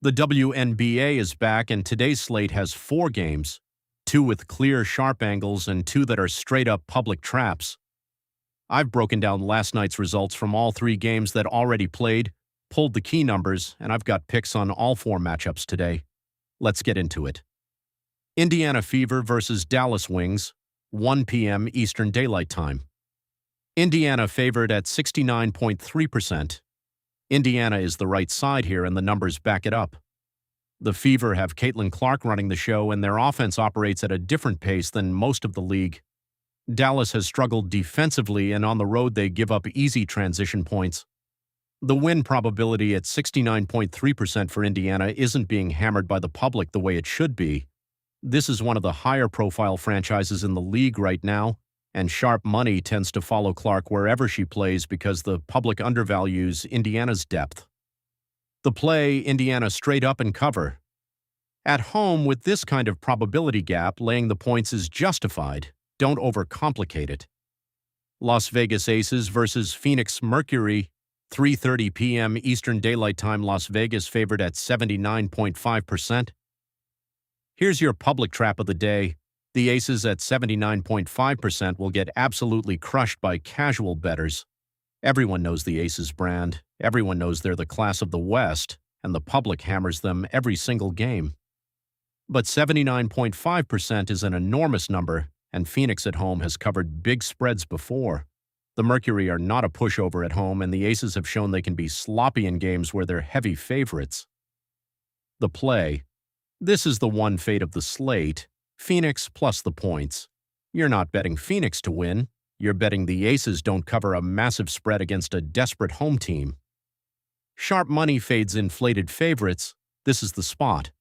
The WNBA is back, and today's slate has 4 games, 2 with clear, sharp angles and 2 that are straight-up public traps. I've broken down last night's results from all 3 games that already played, pulled the key numbers, and I've got picks on all 4 matchups today. Let's get into it. Indiana Fever versus Dallas Wings, 1 p.m. Eastern Daylight Time. Indiana favored at 69.3%. Indiana is the right side here, and the numbers back it up. The Fever have Caitlin Clark running the show, and their offense operates at a different pace than most of the league. Dallas has struggled defensively, and on the road they give up easy transition points. The win probability at 69.3% for Indiana isn't being hammered by the public the way it should be. This is one of the higher-profile franchises in the league right now, and sharp money tends to follow Clark wherever she plays because the public undervalues Indiana's depth. The play, Indiana straight up and cover. At home, with this kind of probability gap, laying the points is justified. Don't overcomplicate it. Las Vegas Aces versus Phoenix Mercury, 3:30 p.m. Eastern Daylight Time. Las Vegas favored at 79.5%. Here's your public trap of the day. The Aces at 79.5% will get absolutely crushed by casual bettors. Everyone knows the Aces brand. Everyone knows they're the class of the West, and the public hammers them every single game. But 79.5% is an enormous number, and Phoenix at home has covered big spreads before. The Mercury are not a pushover at home, and the Aces have shown they can be sloppy in games where they're heavy favorites. The play. This is the one fade of the slate. Phoenix plus the points. You're not betting Phoenix to win. You're betting the Aces don't cover a massive spread against a desperate home team. Sharp money fades inflated favorites. This is the spot.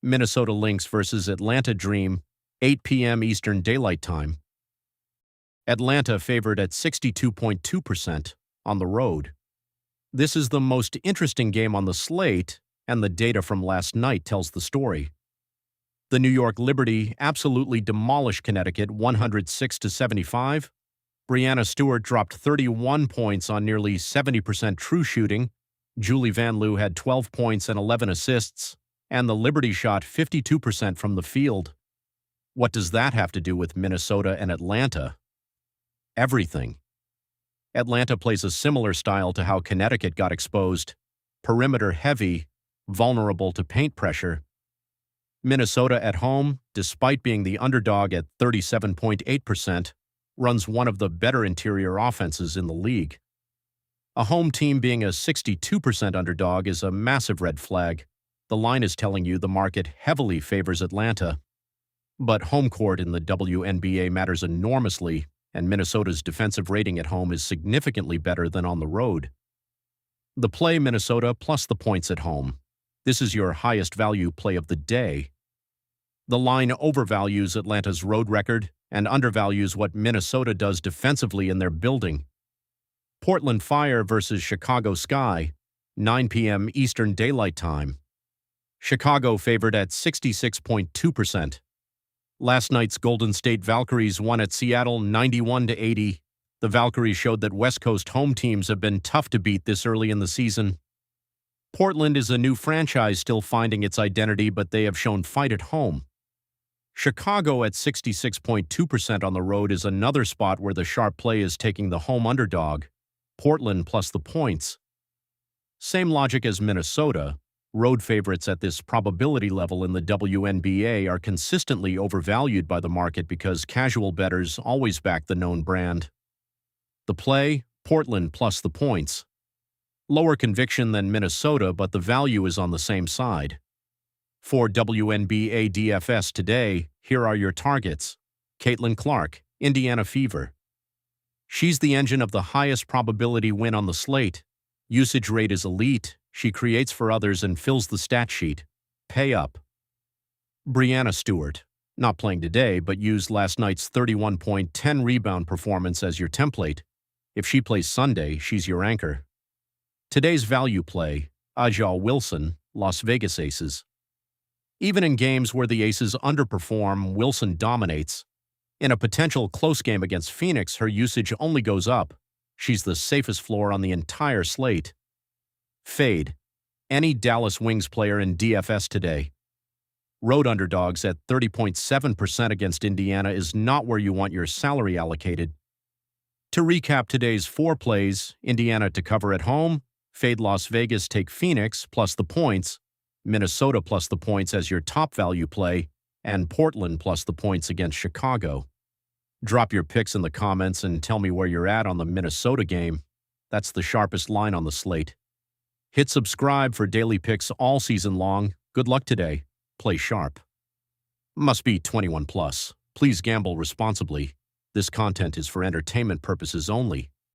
Minnesota Lynx versus Atlanta Dream, 8 p.m. Eastern Daylight Time. Atlanta favored at 62.2% on the road. This is the most interesting game on the slate, and the data from last night tells the story. The New York Liberty absolutely demolished Connecticut 106-75. Breanna Stewart dropped 31 points on nearly 70% true shooting. Julie Van Loo had 12 points and 11 assists, and the Liberty shot 52% from the field. What does that have to do with Minnesota and Atlanta? Everything. Atlanta plays a similar style to how Connecticut got exposed. Perimeter heavy, vulnerable to paint pressure. Minnesota at home, despite being the underdog at 37.8%, runs one of the better interior offenses in the league. A home team being a 62% underdog is a massive red flag. The line is telling you the market heavily favors Atlanta. But home court in the WNBA matters enormously, and Minnesota's defensive rating at home is significantly better than on the road. The play Minnesota plus the points at home. This is your highest value play of the day. The line overvalues Atlanta's road record and undervalues what Minnesota does defensively in their building. Portland Fire versus Chicago Sky, 9 p.m. Eastern Daylight Time. Chicago favored at 66.2%. Last night's Golden State Valkyries won at Seattle 91-80. The Valkyries showed that West Coast home teams have been tough to beat this early in the season. Portland is a new franchise still finding its identity, but they have shown fight at home. Chicago at 66.2% on the road is another spot where the sharp play is taking the home underdog. Portland plus the points. Same logic as Minnesota. Road favorites at this probability level in the WNBA are consistently overvalued by the market because casual bettors always back the known brand. The play, Portland plus the points. Lower conviction than Minnesota, but the value is on the same side. For WNBA DFS today, here are your targets. Caitlin Clark, Indiana Fever. She's the engine of the highest probability win on the slate. Usage rate is elite. She creates for others and fills the stat sheet. Pay up. Breanna Stewart, not playing today, but used last night's 31-point 10-rebound performance as your template. If she plays Sunday, she's your anchor. Today's value play, A'ja Wilson, Las Vegas Aces. Even in games where the Aces underperform, Wilson dominates. In a potential close game against Phoenix, her usage only goes up. She's the safest floor on the entire slate. Fade. any Dallas Wings player in DFS today. Road underdogs at 30.7% against Indiana is not where you want your salary allocated. To recap today's 4 plays, Indiana to cover at home, fade Las Vegas, take Phoenix plus the points, Minnesota plus the points as your top value play, and Portland plus the points against Chicago. Drop your picks in the comments and tell me where you're at on the Minnesota game. That's the sharpest line on the slate. Hit subscribe for daily picks all season long. Good luck today. Play sharp. Must be 21 plus. Please gamble responsibly. This content is for entertainment purposes only.